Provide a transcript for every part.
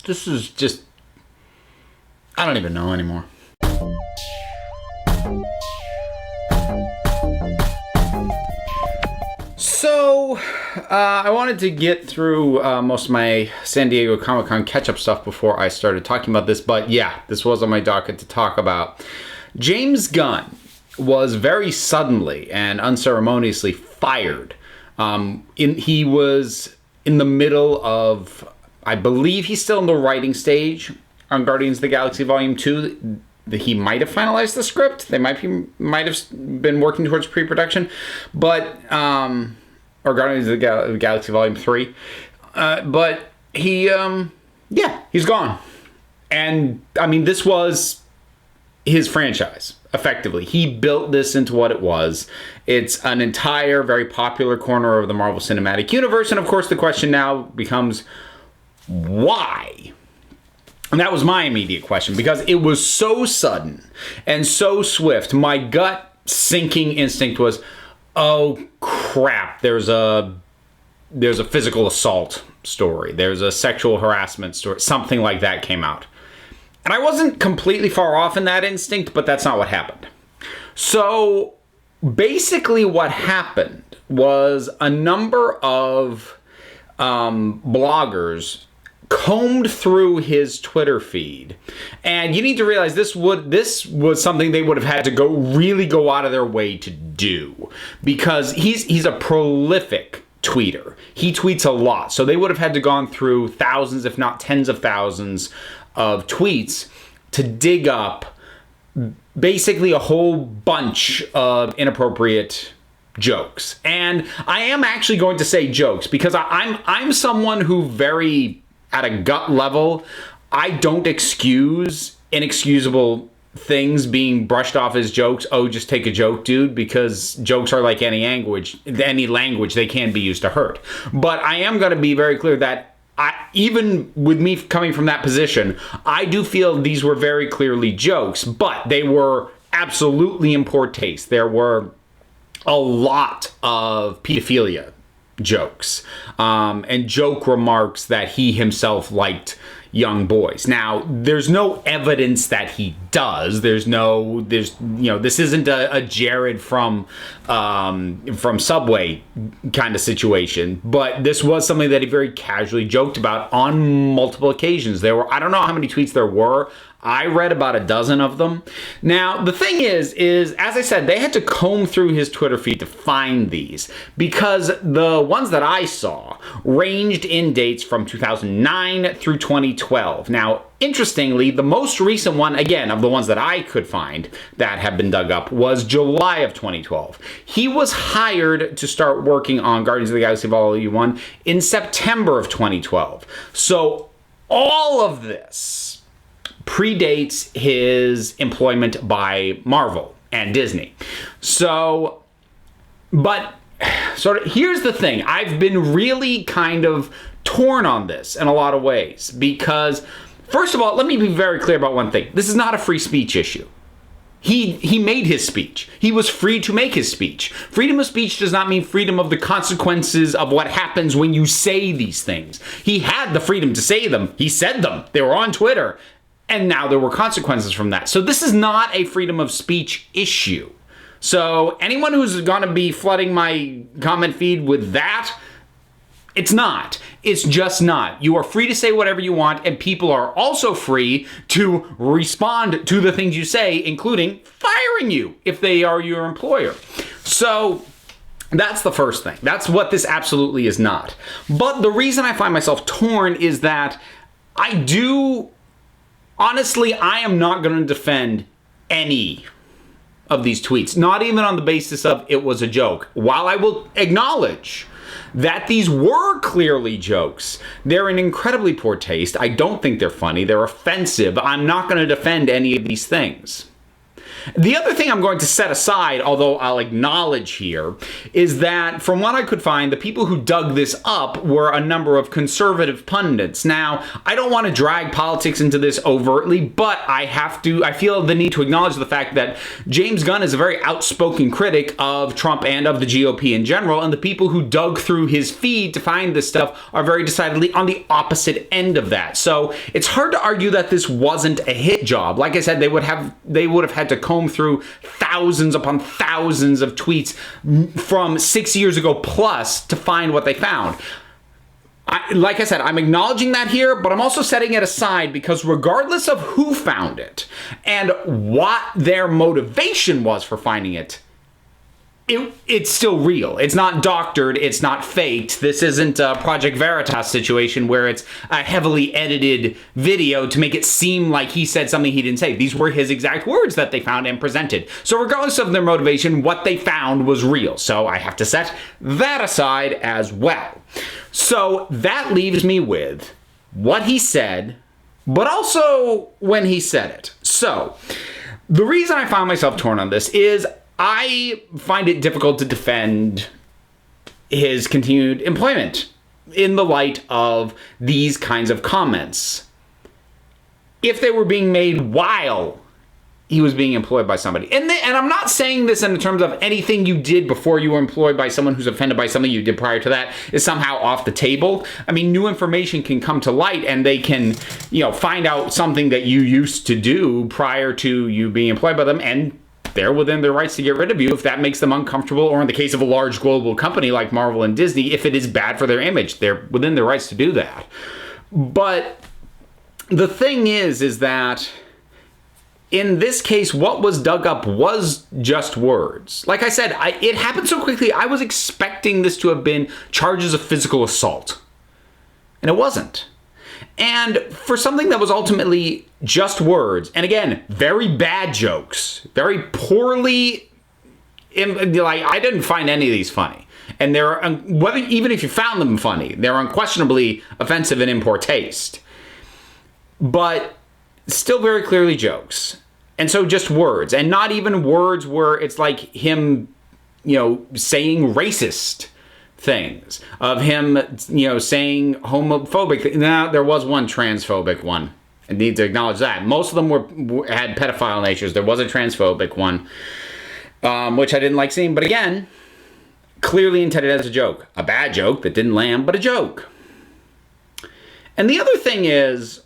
This is just, I don't even know anymore. So, I wanted to get through most of my San Diego Comic-Con catch-up stuff before I started talking about this, but yeah, this was on my docket to talk about. James Gunn was very suddenly and unceremoniously fired. He was in the middle of, I believe he's still in the writing stage on Guardians of the Galaxy Volume 2. He might have finalized the script. They might have been working towards pre-production, but or Guardians of the Galaxy Volume 3. But he, he's gone. And I mean, this was his franchise, effectively. He built this into what it was. It's an entire, very popular corner of the Marvel Cinematic Universe. And of course, the question now becomes, why? And that was my immediate question, because it was so sudden and so swift. My gut sinking instinct was, oh crap, there's a physical assault story. There's a sexual harassment story. Something like that came out. And I wasn't completely far off in that instinct, but that's not what happened. So basically what happened was a number of bloggers combed through his Twitter feed. And you need to realize this was something they would have had to go out of their way to do, because he's a prolific tweeter. He tweets a lot. So they would have had to gone through thousands, if not tens of thousands of tweets to dig up basically a whole bunch of inappropriate jokes. And I am actually going to say jokes, because I'm someone who very, at a gut level, I don't excuse inexcusable things being brushed off as jokes. Oh, just take a joke, dude, because jokes are like any language, they can be used to hurt. But I am going to be very clear that even with me coming from that position, I do feel these were very clearly jokes, but they were absolutely in poor taste. There were a lot of pedophilia jokes and joke remarks that he himself liked young boys. Now, there's no evidence that he does. This isn't a Jared from Subway kind of situation, but this was something that he very casually joked about on multiple occasions. I don't know how many tweets there were. I read about a dozen of them. Now, the thing is, as I said, they had to comb through his Twitter feed to find these, because the ones that I saw ranged in dates from 2009 through 2012. Now, interestingly, the most recent one, again, of the ones that I could find that have been dug up, was July of 2012. He was hired to start working on Guardians of the Galaxy Volume 1 in September of 2012. So all of this predates his employment by Marvel and Disney. So, but sort of, here's the thing. I've been really kind of torn on this in a lot of ways, because first of all, let me be very clear about one thing. This is not a free speech issue. He made his speech. He was free to make his speech. Freedom of speech does not mean freedom of the consequences of what happens when you say these things. He had the freedom to say them. He said them. They were on Twitter. And now there were consequences from that. So this is not a freedom of speech issue. So anyone who's going to be flooding my comment feed with that, it's not. It's just not. You are free to say whatever you want, and people are also free to respond to the things you say, including firing you if they are your employer. So that's the first thing. That's what this absolutely is not. But the reason I find myself torn is that honestly, I am not going to defend any of these tweets, not even on the basis of it was a joke. While I will acknowledge that these were clearly jokes, they're in incredibly poor taste. I don't think they're funny. They're offensive. I'm not going to defend any of these things. The other thing I'm going to set aside, although I'll acknowledge here, is that from what I could find, the people who dug this up were a number of conservative pundits. Now, I don't want to drag politics into this overtly, but I feel the need to acknowledge the fact that James Gunn is a very outspoken critic of Trump and of the GOP in general, and the people who dug through his feed to find this stuff are very decidedly on the opposite end of that. So it's hard to argue that this wasn't a hit job. Like I said, they would have had to comb through thousands upon thousands of tweets from 6 years ago plus to find what they found. Like I said, I'm acknowledging that here, but I'm also setting it aside because regardless of who found it and what their motivation was for finding it, it's still real. It's not doctored. It's not faked. This isn't a Project Veritas situation where it's a heavily edited video to make it seem like he said something he didn't say. These were his exact words that they found and presented. So regardless of their motivation, what they found was real. So I have to set that aside as well. So that leaves me with what he said, but also when he said it. So the reason I find myself torn on this is I find it difficult to defend his continued employment in the light of these kinds of comments. If they were being made while he was being employed by somebody. And I'm not saying this in terms of anything you did before you were employed by someone who's offended by something you did prior to that is somehow off the table. I mean, new information can come to light and they can, find out something that you used to do prior to you being employed by them, and they're within their rights to get rid of you if that makes them uncomfortable, or in the case of a large global company like Marvel and Disney, if it is bad for their image. They're within their rights to do that. But the thing is that in this case, what was dug up was just words. Like I said, it happened so quickly, I was expecting this to have been charges of physical assault. And it wasn't. And for something that was ultimately just words, and again, very bad jokes, very poorly, I didn't find any of these funny. And even if you found them funny, they're unquestionably offensive and in poor taste. But still very clearly jokes. And so just words, and not even words where it's like him, saying racist things, of him, saying homophobic things. Now, there was one transphobic one. I need to acknowledge that. Most of them had pedophile natures. There was a transphobic one, which I didn't like seeing. But again, clearly intended as a joke. A bad joke that didn't land, but a joke. And the other thing is,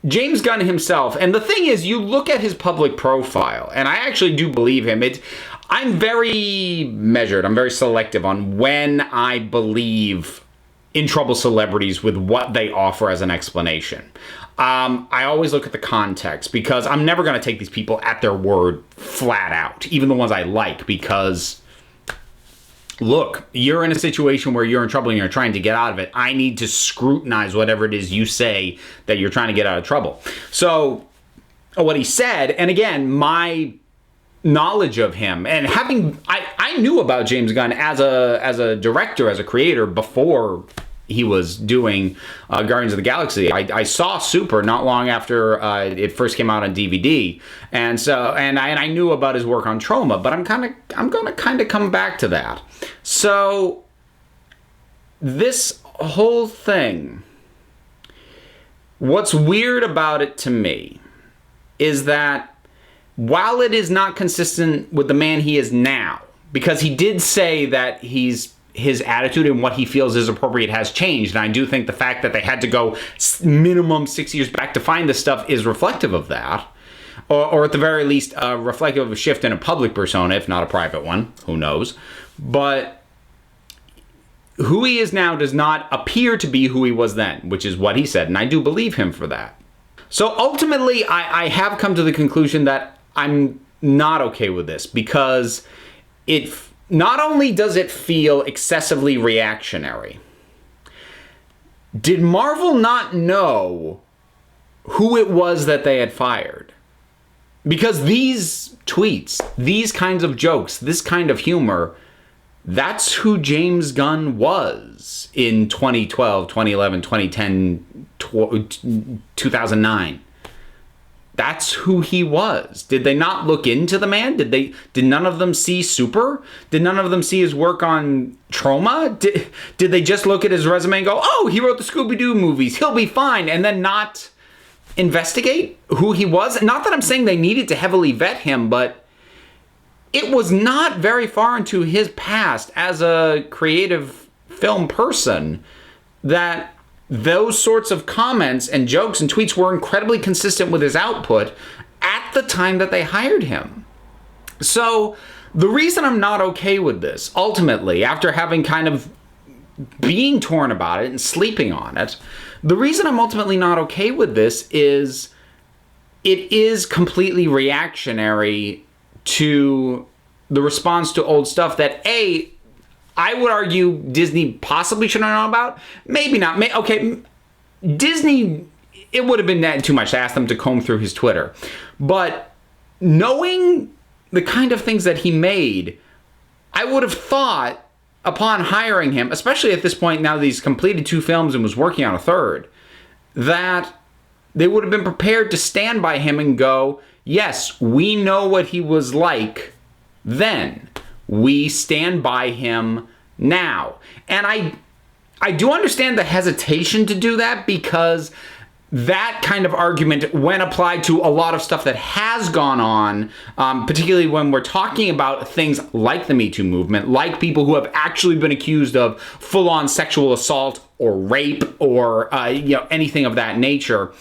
James Gunn himself, and the thing is, you look at his public profile, and I actually do believe him. I'm very measured. I'm very selective on when I believe in trouble celebrities with what they offer as an explanation. I always look at the context, because I'm never going to take these people at their word flat out, even the ones I like, because look, you're in a situation where you're in trouble and you're trying to get out of it. I need to scrutinize whatever it is you say that you're trying to get out of trouble. So what he said, and again, my knowledge of him, and I knew about James Gunn as a director, as a creator, before he was doing Guardians of the Galaxy. I saw Super not long after it first came out on DVD, and I knew about his work on Troma. But I'm gonna kind of come back to that. So this whole thing, what's weird about it to me is that while it is not consistent with the man he is now, because he did say that his attitude and what he feels is appropriate has changed. And I do think the fact that they had to go minimum 6 years back to find this stuff is reflective of that. Or at the very least, reflective of a shift in a public persona, if not a private one. Who knows? But who he is now does not appear to be who he was then, which is what he said. And I do believe him for that. So ultimately, I have come to the conclusion that I'm not okay with this, because not only does it feel excessively reactionary, did Marvel not know who it was that they had fired? Because these tweets, these kinds of jokes, this kind of humor, that's who James Gunn was in 2012, 2011, 2010, 2009. that's who he was. Did they not look into the man? Did none of them see Super? Did none of them see his work on Trauma? Did they just look at his resume and go, oh, he wrote the Scooby-Doo movies, he'll be fine, and then not investigate who he was? Not that I'm saying they needed to heavily vet him, but it was not very far into his past as a creative film person that those sorts of comments and jokes and tweets were incredibly consistent with his output at the time that they hired him. So the reason I'm not okay with this, ultimately, after having kind of being torn about it and sleeping on it, the reason I'm ultimately not okay with this is it is completely reactionary to the response to old stuff that, A, I would argue Disney possibly should have known about. Maybe not. Okay, Disney, it would have been too much to ask them to comb through his Twitter. But knowing the kind of things that he made, I would have thought upon hiring him, especially at this point now that he's completed 2 films and was working on a 3rd, that they would have been prepared to stand by him and go, yes, we know what he was like then. We stand by him now. And I do understand the hesitation to do that, because that kind of argument, when applied to a lot of stuff that has gone on, particularly when we're talking about things like the Me Too movement, like people who have actually been accused of full-on sexual assault or rape or anything of that nature,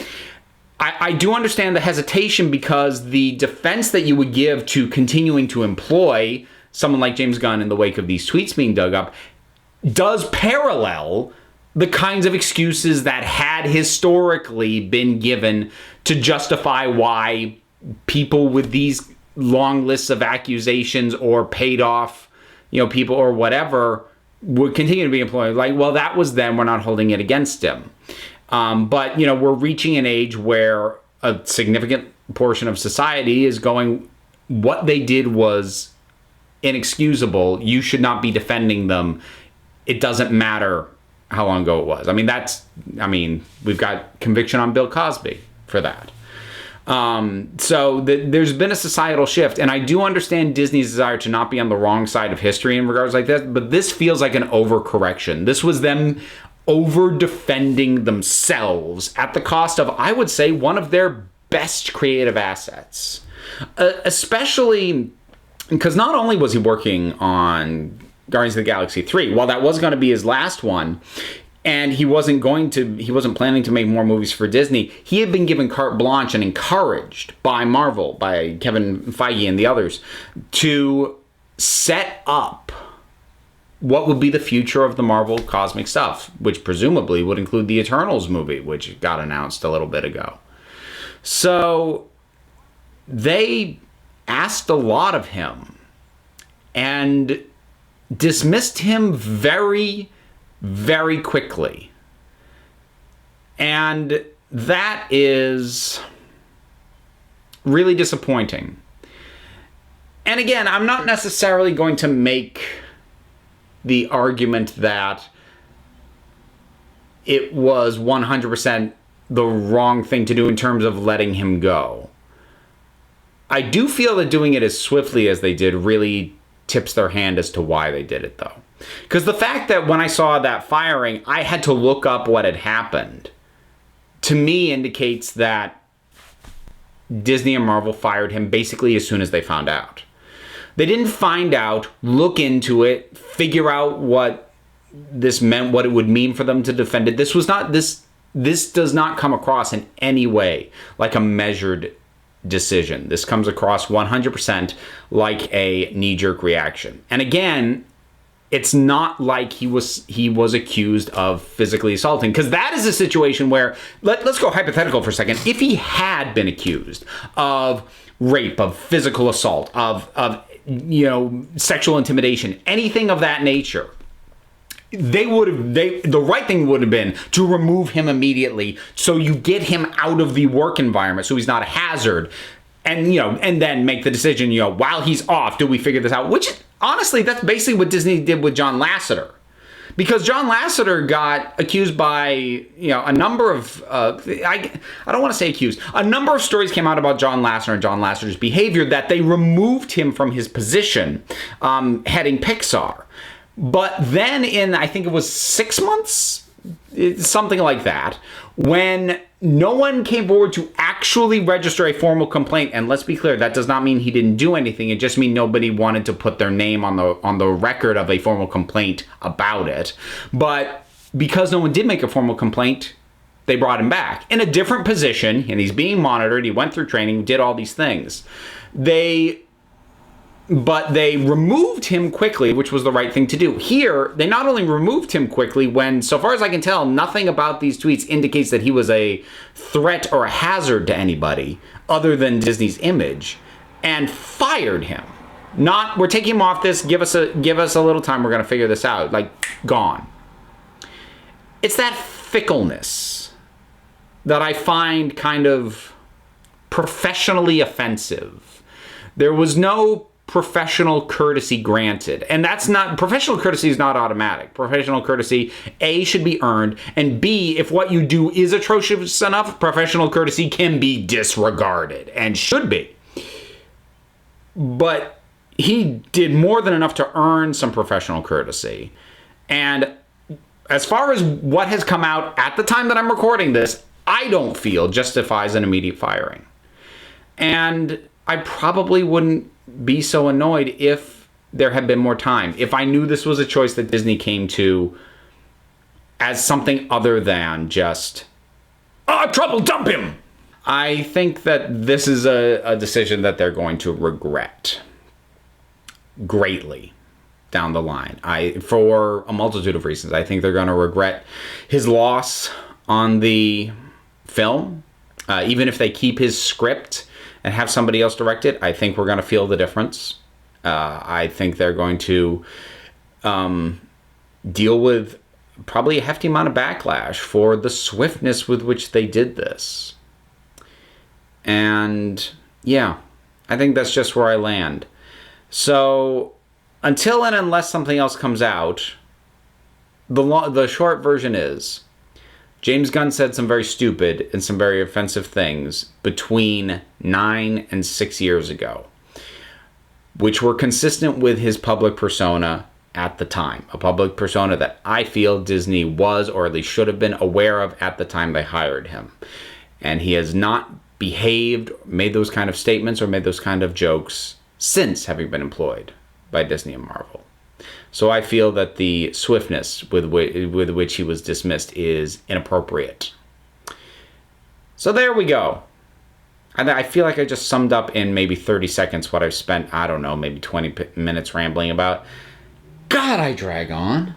I do understand the hesitation, because the defense that you would give to continuing to employ someone like James Gunn in the wake of these tweets being dug up does parallel the kinds of excuses that had historically been given to justify why people with these long lists of accusations or paid off, people or whatever would continue to be employed. Like, well, that was then, we're not holding it against him. But, we're reaching an age where a significant portion of society is going, what they did was inexcusable. You should not be defending them. It doesn't matter how long ago it was. We've got conviction on Bill Cosby for that. So there's been a societal shift, and I do understand Disney's desire to not be on the wrong side of history in regards like this, but this feels like an overcorrection. This was them over-defending themselves at the cost of, I would say, one of their best creative assets. Especially because not only was he working on Guardians of the Galaxy 3, while that was going to be his last one, and he wasn't planning to make more movies for Disney, he had been given carte blanche and encouraged by Marvel, by Kevin Feige and the others, to set up what would be the future of the Marvel cosmic stuff, which presumably would include the Eternals movie, which got announced a little bit ago. So they asked a lot of him and dismissed him very, very quickly. And that is really disappointing. And again, I'm not necessarily going to make the argument that it was 100% the wrong thing to do in terms of letting him go. I do feel that doing it as swiftly as they did really tips their hand as to why they did it, though. Because the fact that when I saw that firing, I had to look up what had happened, to me indicates that Disney and Marvel fired him basically as soon as they found out. They didn't find out, look into it, figure out what this meant, what it would mean for them to defend it. This does not come across in any way like a measured decision. This comes across 100% like a knee-jerk reaction. And again, it's not like he was accused of physically assaulting, because that is a situation where, let's go hypothetical for a second. If he had been accused of rape, of physical assault, of sexual intimidation, anything of that nature, the right thing would have been to remove him immediately, so you get him out of the work environment, so he's not a hazard, and then make the decision, while he's off, do we figure this out? Which, honestly, that's basically what Disney did with John Lasseter. Because John Lasseter got accused by, a number of, I don't want to say accused, a number of stories came out about John Lasseter and John Lasseter's behavior that they removed him from his position heading Pixar. But then in, I think it was 6 months, something like that, when no one came forward to actually register a formal complaint, and let's be clear, that does not mean he didn't do anything. It just means nobody wanted to put their name on the record of a formal complaint about it. But because no one did make a formal complaint, they brought him back in a different position, and he's being monitored. He went through training, did all these things. But they removed him quickly, which was the right thing to do. Here, they not only removed him quickly when, so far as I can tell, nothing about these tweets indicates that he was a threat or a hazard to anybody other than Disney's image, and fired him. Not, we're taking him off this, give us a little time, we're going to figure this out. Like, gone. It's that fickleness that I find kind of professionally offensive. There was no professional courtesy granted. And professional courtesy is not automatic. Professional courtesy, A, should be earned, and B, if what you do is atrocious enough, professional courtesy can be disregarded, and should be. But he did more than enough to earn some professional courtesy. And as far as what has come out at the time that I'm recording this, I don't feel justifies an immediate firing. And I probably wouldn't be so annoyed if there had been more time. If I knew this was a choice that Disney came to as something other than just, trouble, dump him. I think that this is a decision that they're going to regret greatly down the line. For a multitude of reasons. I think they're going to regret his loss on the film. Even if they keep his script and have somebody else direct it, I think we're going to feel the difference. I think they're going to deal with probably a hefty amount of backlash for the swiftness with which they did this. And yeah, I think that's just where I land. So until and unless something else comes out, the short version is, James Gunn said some very stupid and some very offensive things between 9 and 6 years ago, which were consistent with his public persona at the time. A public persona that I feel Disney was, or at least should have been, aware of at the time they hired him. And he has not behaved, made those kind of statements, or made those kind of jokes since having been employed by Disney and Marvel. So I feel that the swiftness with which he was dismissed is inappropriate. So there we go. I feel like I just summed up in maybe 30 seconds what I've spent, I don't know, maybe 20 minutes rambling about. God, I drag on.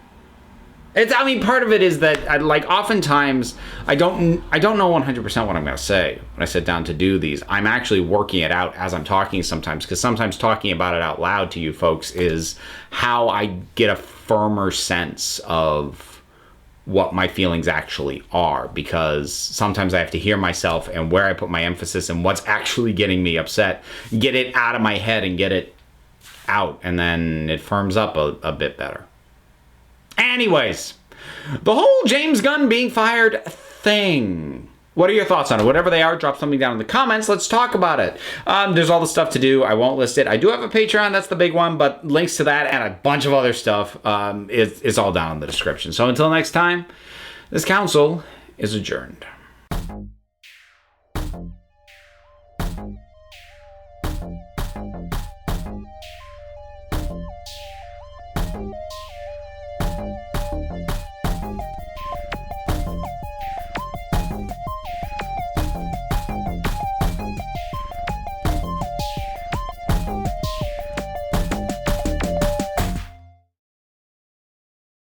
Part of it is that, oftentimes, I don't know 100% what I'm going to say when I sit down to do these. I'm actually working it out as I'm talking sometimes, because sometimes talking about it out loud to you folks is how I get a firmer sense of what my feelings actually are, because sometimes I have to hear myself and where I put my emphasis and what's actually getting me upset, get it out of my head and get it out, and then it firms up a bit better. Anyways, the whole James Gunn being fired thing. What are your thoughts on it? Whatever they are, drop something down in the comments. Let's talk about it. There's all the stuff to do. I won't list it. I do have a Patreon. That's the big one. But links to that and a bunch of other stuff is all down in the description. So until next time, this council is adjourned.